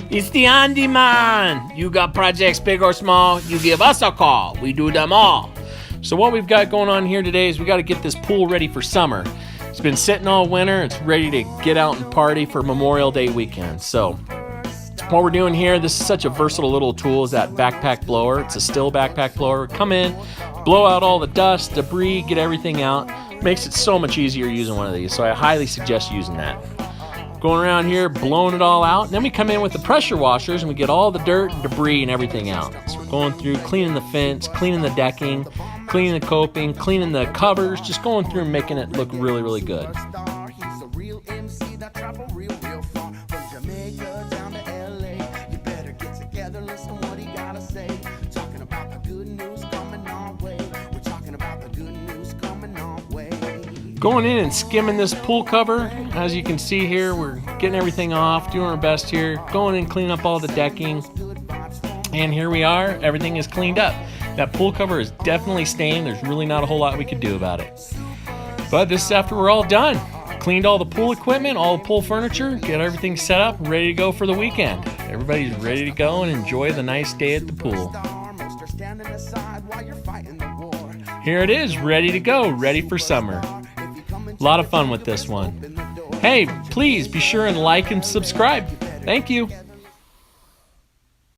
It's the Handiemon. You got projects big or small, you give us a call. We do them all. So what we've got going on here today is we got to get this pool ready for summer. It's been sitting all winter. It's ready to get out and party for Memorial Day weekend. So what we're doing here, this is such a versatile little tool, is that backpack blower. It's a still backpack blower. Come in, blow out all the dust, debris, get everything out. Makes it so much easier using one of these. So I highly suggest using that. Going around here, blowing it all out. And then we come in with the pressure washers and we get all the dirt and debris and everything out. So we're going through, cleaning the fence, cleaning the decking, cleaning the coping, cleaning the covers, just going through and making it look really, really good. Going in and skimming this pool cover. As you can see here, we're getting everything off, doing our best here, going in and cleaning up all the decking. And here we are, everything is cleaned up. That pool cover is definitely stained. There's really not a whole lot we could do about it. But this is after we're all done. Cleaned all the pool equipment, all the pool furniture, get everything set up, ready to go for the weekend. Everybody's ready to go and enjoy the nice day at the pool. Here it is, ready to go, ready for summer. A lot of fun with this one. Hey, please be sure and like and subscribe. Thank you.